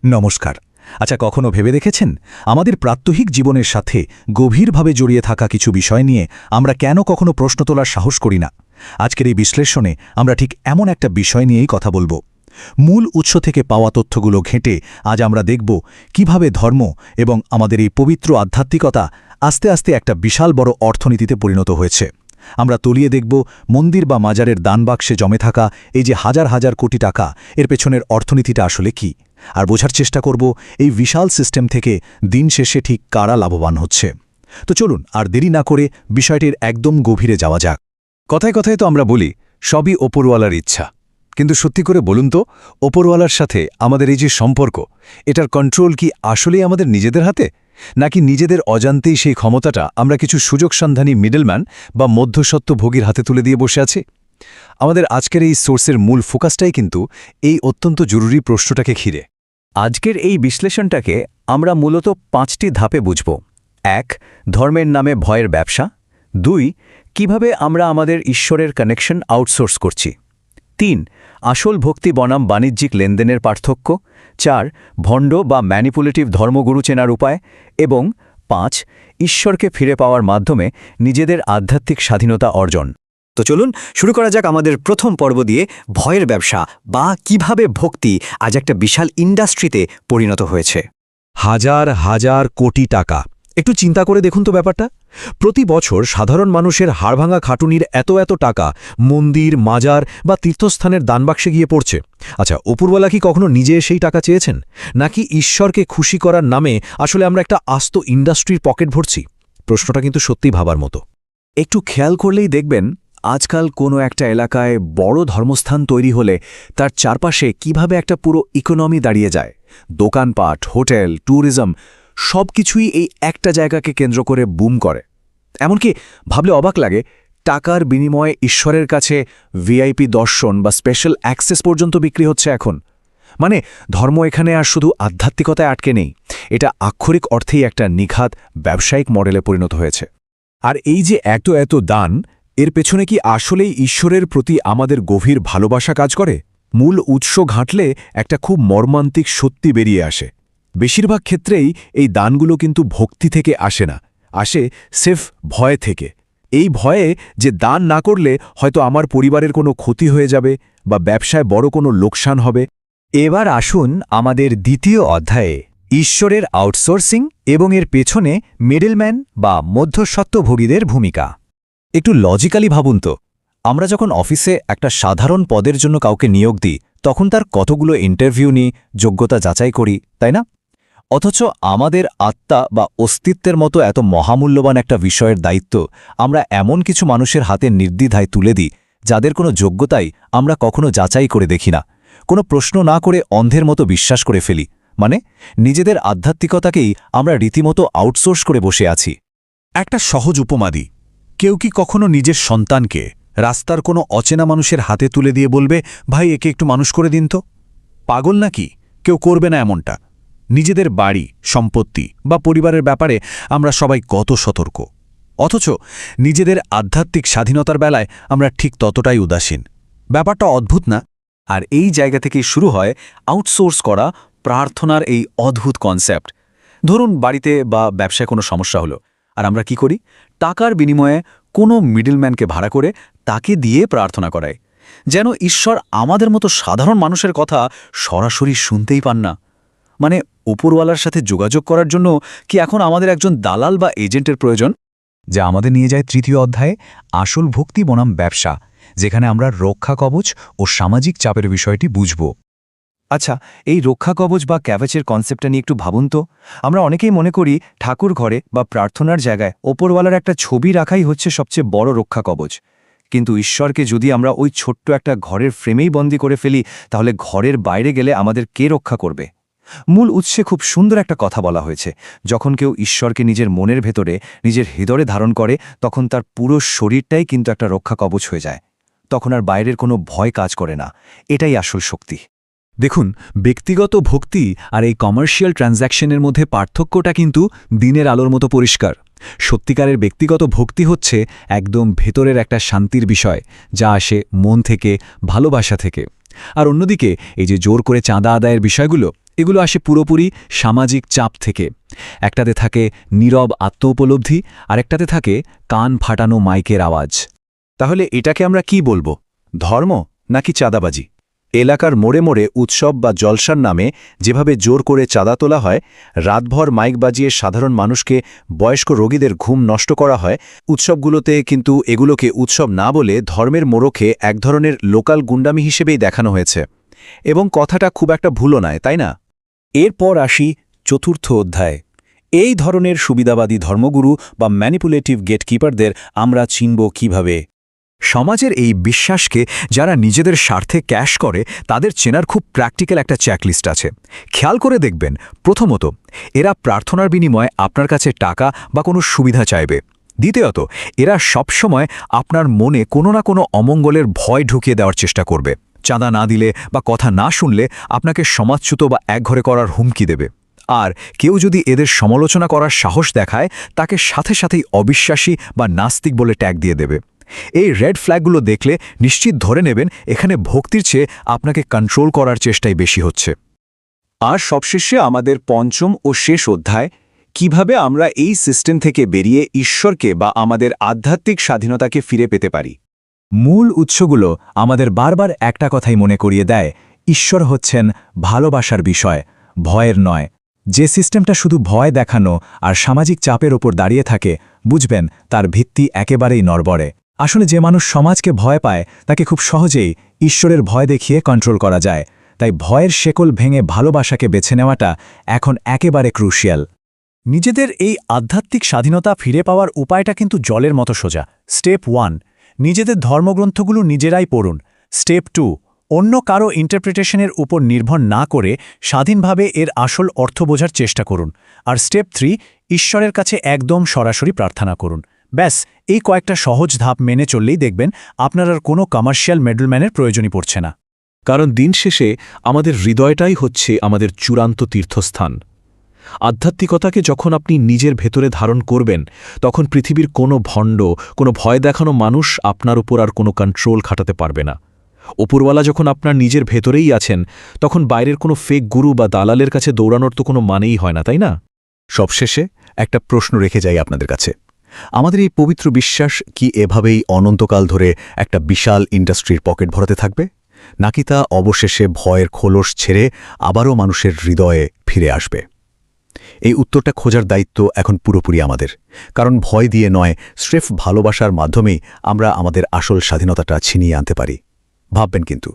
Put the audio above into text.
নমস্কার। আচ্ছা, কখনো ভেবে দেখেছেন আমাদের প্রাত্যহিক জীবনের সাথে গভীরভাবে জড়িয়ে থাকা কিছু বিষয় নিয়ে আমরা কেন কখনো প্রশ্ন তোলার সাহস করি না? আজকের এই বিশ্লেষণে আমরা ঠিক এমন একটা বিষয় নিয়েই কথা বলবো। মূল উৎস থেকে পাওয়া তথ্যগুলো ঘেঁটে আজ আমরা দেখব কিভাবে ধর্ম এবং আমাদের এই পবিত্র আধ্যাত্মিকতা আস্তে আস্তে একটা বিশাল বড় অর্থনীতিতে পরিণত হয়েছে। আমরা তলিয়ে দেখব মন্দির বা মাজারের দানবাক্সে জমে থাকা এই যে হাজার হাজার কোটি টাকা, এর পেছনের অর্থনীতিটা আসলে কি, আর বোঝার চেষ্টা করব এই বিশাল সিস্টেম থেকে দিন শেষে ঠিক কারা লাভবান হচ্ছে। তো চলুন আর দেরি না করে বিষয়টির একদম গভীরে যাওয়া যাক। কথায় কথায় তো আমরা বলি সবই ওপরওয়ালার ইচ্ছা, কিন্তু সত্যি করে বলুন তো, ওপরওয়ালার সাথে আমাদের এই যে সম্পর্ক, এটার কন্ট্রোল কি আসলেই আমাদের নিজেদের হাতে, নাকি নিজেদের অজান্তেই সেই ক্ষমতাটা আমরা কিছু সুযোগসন্ধানী মিডলম্যান বা মধ্যস্বত্বভোগীর হাতে তুলে দিয়ে বসে আছি? আমাদের আজকের এই সোর্সের মূল ফোকাসটাই কিন্তু এই অত্যন্ত জরুরি প্রশ্নটাকে ঘিরে। আজকের এই বিশ্লেষণটাকে আমরা মূলত 5টি ধাপে বুঝব। 1. ধর্মের নামে ভয়ের ব্যবসা। 2. কিভাবে আমরা আমাদের ঈশ্বরের কানেকশন আউটসোর্স করছি। 3. আসল ভক্তি বনাম বাণিজ্যিক লেনদেনের পার্থক্য। 4. ভণ্ড বা ম্যানিপুলেটিভ ধর্মগুরু চেনার উপায়। এবং 5. ঈশ্বরকে ফিরে পাওয়ার মাধ্যমে নিজেদের আধ্যাত্মিক স্বাধীনতা অর্জন। তো চলুন শুরু করা যাক আমাদের প্রথম পর্ব দিয়ে, ভয়ের ব্যবসা বা কিভাবে ভক্তি আজ একটা বিশাল ইন্ডাস্ট্রিতে পরিণত হয়েছে। হাজার হাজার কোটি টাকা। একটু চিন্তা করে দেখুন তো ব্যাপারটা। প্রতি বছর সাধারণ মানুষের হাড়ভাঙা খাটুনির এত এত টাকা মন্দির, মাজার বা তীর্থস্থানের দানবাক্সে গিয়ে পড়ছে। আচ্ছা, উপরওয়ালা কি কখনো নিজে সেই টাকা চেয়েছেন, নাকি ঈশ্বরকে খুশি করার নামে আসলে আমরা একটা আস্ত ইন্ডাস্ট্রির পকেট ভরছি? প্রশ্নটা কিন্তু সত্যিই ভাবার মতো। একটু খেয়াল করলেই দেখবেন আজকাল কোনো একটা এলাকায় বড় ধর্মস্থান তৈরি হলে তার চারপাশে কিভাবে একটা পুরো ইকোনমি দাঁড়িয়ে যায়। দোকানপাট, হোটেল, ট্যুরিজম সবকিছুই এই একটা জায়গাকে কেন্দ্র করে বুম করে। এমনকি ভাবলে অবাক লাগে, টাকার বিনিময়ে ঈশ্বরের কাছে ভিআইপি দর্শন বা স্পেশাল অ্যাক্সেস পর্যন্ত বিক্রি হচ্ছে এখন। মানে ধর্ম এখানে আর শুধু আধ্যাত্মিকতায় আটকে নেই, এটা আক্ষরিক অর্থেই একটা নিখাত ব্যবসায়িক মডেলে পরিণত হয়েছে। আর এই যে এত এত দান, এর পেছনে কি আসলেই ঈশ্বরের প্রতি আমাদের গভীর ভালোবাসা কাজ করে? মূল উৎস ঘাঁটলে একটা খুব মর্মান্তিক সত্যি বেরিয়ে আসে। বেশিরভাগ ক্ষেত্রেই এই দানগুলো কিন্তু ভক্তি থেকে আসে না, আসে সেফ ভয় থেকে। এই ভয়ে যে দান না করলে হয়তো আমার পরিবারের কোনো ক্ষতি হয়ে যাবে বা ব্যবসায় বড় কোনো লোকসান হবে। এবার আসুন আমাদের দ্বিতীয় অধ্যায়ে, ঈশ্বরের আউটসোর্সিং এবং এর পেছনে মিডলম্যান বা মধ্যস্বত্বভোগীদের ভূমিকা। একটু লজিক্যালি ভাবুন তো, আমরা যখন অফিসে একটা সাধারণ পদের জন্য কাউকে নিয়োগ দিই, তখন তার কতগুলো ইন্টারভিউ নিই, যোগ্যতা যাচাই করি, তাই না? অথচ আমাদের আত্মা বা অস্তিত্বের মতো এত মহামূল্যবান একটা বিষয়ের দায়িত্ব আমরা এমন কিছু মানুষের হাতে নির্দ্বিধায় তুলে দিই, যাদের কোনো যোগ্যতাই আমরা কখনো যাচাই করে দেখি না, কোনো প্রশ্ন না করে অন্ধের মতো বিশ্বাস করে ফেলি। মানে নিজেদের আধ্যাত্মিকতাকেই আমরা রীতিমতো আউটসোর্স করে বসে আছি। একটা সহজ উপমা দিই। কেউ কি কখনো নিজের সন্তানকে রাস্তার কোনো অচেনা মানুষের হাতে তুলে দিয়ে বলবে, ভাই একে একটু মানুষ করে দিন তো? পাগল নাকি? কেউ করবে না এমনটা। নিজেদের বাড়ি, সম্পত্তি বা পরিবারের ব্যাপারে আমরা সবাই কত সতর্ক, অথচ নিজেদের আধ্যাত্মিক স্বাধীনতার বেলায় আমরা ঠিক ততটাই উদাসীন। ব্যাপারটা অদ্ভুত না? আর এই জায়গা থেকেই শুরু হয় আউটসোর্স করা প্রার্থনার এই অদ্ভুত কনসেপ্ট। ধরুন বাড়িতে বা ব্যবসায় কোনো সমস্যা হলো, আর আমরা কি করি? টাকার বিনিময়ে কোনো মিডলম্যানকে ভাড়া করে তাকে দিয়ে প্রার্থনা করাই, যেন ঈশ্বর আমাদের মতো সাধারণ মানুষের কথা সরাসরি শুনতেই পান না। মানে উপরওয়ালার সাথে যোগাযোগ করার জন্য কি এখন আমাদের একজন দালাল বা এজেন্টের প্রয়োজন? যা আমাদের নিয়ে যায় তৃতীয় অধ্যায়ে, আসল ভক্তি বনাম ব্যবসা, যেখানে আমরা রক্ষা কবচ ও সামাজিক চাপের বিষয়টি বুঝব। আচ্ছা, এই রক্ষা কবচ বা ক্যাভেচের কনসেপ্টটা নিয়ে একটু ভাবুন তো। আমরা অনেকেই মনে করি ঠাকুর ঘরে বা প্রার্থনার জায়গায় ওপরওয়ালার একটা ছবি রাখাই হচ্ছে সবচেয়ে বড় রক্ষা কবচ। কিন্তু ঈশ্বরকে যদি আমরা ওই ছোট্ট একটা ঘরের ফ্রেমেই বন্দী করে ফেলি, তাহলে ঘরের বাইরে গেলে আমাদের কে রক্ষা করবে? মূল উৎসে খুব সুন্দর একটা কথা বলা হয়েছে, যখন কেউ ঈশ্বরকে নিজের মনের ভেতরে, নিজের হৃদয়ে ধারণ করে, তখন তার পুরো শরীরটাই কিন্তু একটা রক্ষা কবচ হয়ে যায়। তখন আর বাইরের কোনো ভয় কাজ করে না। এটাই আসল শক্তি। দেখুন, ব্যক্তিগত ভক্তি আর এই কমার্শিয়াল ট্রানজ্যাকশনের মধ্যে পার্থক্যটা কিন্তু দিনের আলোর মতো পরিষ্কার। সত্যিকারের ব্যক্তিগত ভক্তি হচ্ছে একদম ভেতরের একটা শান্তির বিষয়, যা আসে মন থেকে, ভালোবাসা থেকে। আর অন্যদিকে এই যে জোর করে চাঁদা আদায়ের বিষয়গুলো, এগুলো আসে পুরোপুরি সামাজিক চাপ থেকে। একটাতে থাকে নীরব আত্মউপলব্ধি, আর একটাতে থাকে কান ফাটানো মাইকের আওয়াজ। তাহলে এটাকে আমরা কি বলবো, ধর্ম নাকি চাঁদাবাজি? এলাকার মোড়ে মোড়ে উৎসব বা জলসার নামে যেভাবে জোর করে চাঁদা তোলা হয়, রাতভর মাইক বাজিয়ে সাধারণ মানুষকে, বয়স্ক রোগীদের ঘুম নষ্ট করা হয়, উৎসবগুলোতে কিন্তু এগুলোকে উৎসব না বলে ধর্মের মোড়কে এক ধরনের লোকাল গুন্ডামি হিসেবেই দেখানো হয়েছে। এবং কথাটা খুব একটা ভুলও নয়, তাই না? এরপর আসি চতুর্থ অধ্যায়। এই ধরনের সুবিধাবাদী ধর্মগুরু বা ম্যানিপুলেটিভ গেটকিপারদের আমরা চিনব কিভাবে? সমাজের এই বিশ্বাসকে যারা নিজেদের স্বার্থে ক্যাশ করে, তাদের চেনার খুব প্র্যাকটিক্যাল একটা চেকলিস্ট আছে। খেয়াল করে দেখবেন, প্রথমত, এরা প্রার্থনার বিনিময়ে আপনার কাছে টাকা বা কোনো সুবিধা চাইবে। দ্বিতীয়ত, এরা সবসময় আপনার মনে কোনো না কোনো অমঙ্গলের ভয় ঢুকিয়ে দেওয়ার চেষ্টা করবে। চাঁদা না দিলে বা কথা না শুনলে আপনাকে সমাজচ্যুত বা একঘরে করার হুমকি দেবে। আর কেউ যদি এদের সমালোচনা করার সাহস দেখায়, তাকে সাথে সাথেই অবিশ্বাসী বা নাস্তিক বলে ট্যাগ দিয়ে দেবে। এই রেড ফ্ল্যাগগুলো দেখলে নিশ্চিত ধরে নেবেন এখানে ভক্তির চেয়ে আপনাকে কন্ট্রোল করার চেষ্টাই বেশি হচ্ছে। আর সবশেষে আমাদের পঞ্চম ও শেষ অধ্যায়, কিভাবে আমরা এই সিস্টেম থেকে বেরিয়ে ঈশ্বরকে বা আমাদের আধ্যাত্মিক স্বাধীনতাকে ফিরে পেতে পারি। মূল উৎসগুলো আমাদের বারবার একটা কথাই মনে করিয়ে দেয়, ঈশ্বর হচ্ছেন ভালোবাসার বিষয়, ভয়ের নয়। যে সিস্টেমটা শুধু ভয় দেখানো আর সামাজিক চাপের ওপর দাঁড়িয়ে থাকে, বুঝবেন তার ভিত্তি একেবারেই নড়বড়ে। আসলে যে মানুষ সমাজকে ভয় পায়, তাকে খুব সহজেই ঈশ্বরের ভয় দেখিয়ে কন্ট্রোল করা যায়। তাই ভয়ের শেকল ভেঙে ভালোবাসাকে বেছে নেওয়াটা এখন একেবারে ক্রুশিয়াল। নিজেদের এই আধ্যাত্মিক স্বাধীনতা ফিরে পাওয়ার উপায়টা কিন্তু জলের মতো সোজা। স্টেপ 1, নিজেদের ধর্মগ্রন্থগুলো নিজেরাই পড়ুন। স্টেপ 2, অন্য কারো ইন্টারপ্রিটেশনের উপর নির্ভর না করে স্বাধীনভাবে এর আসল অর্থ বোঝার চেষ্টা করুন। আর স্টেপ 3, ঈশ্বরের কাছে একদম সরাসরি প্রার্থনা করুন। ব্যাস, এই কয়েকটা সহজ ধাপ মেনে চললেই দেখবেন আপনার আর কোনো কমার্শিয়াল মিডলম্যানের প্রয়োজনই পড়ছে না। কারণ দিন শেষে আমাদের হৃদয়টাই হচ্ছে আমাদের চূড়ান্ত তীর্থস্থান। আধ্যাত্মিকতাকে যখন আপনি নিজের ভেতরে ধারণ করবেন, তখন পৃথিবীর কোনো ভণ্ড, কোনো ভয় দেখানো মানুষ আপনার উপর আর কোনো কন্ট্রোল খাটাতে পারবে না। ওপরওয়ালা যখন আপনার নিজের ভেতরেই আছেন, তখন বাইরের কোনো ফেক গুরু বা দালালের কাছে দৌড়ানোর তো কোনো মানেই হয় না, তাই না? সবশেষে একটা প্রশ্ন রেখে যাই আপনাদের কাছে। আমাদের এই পবিত্র বিশ্বাস কি এভাবেই অনন্তকাল ধরে একটা বিশাল ইন্ডাস্ট্রির পকেট ভরাতে থাকবে, নাকি তা অবশেষে ভয়ের খোলস ছেড়ে আবারও মানুষের হৃদয়ে ফিরে আসবে? এই উত্তরটা খোঁজার দায়িত্ব এখন পুরোপুরি আমাদের। কারণ ভয় দিয়ে নয়, স্রেফ ভালোবাসার মাধ্যমেই আমরা আমাদের আসল স্বাধীনতাটা ছিনিয়ে আনতে পারি। ভাববেন কিন্তু।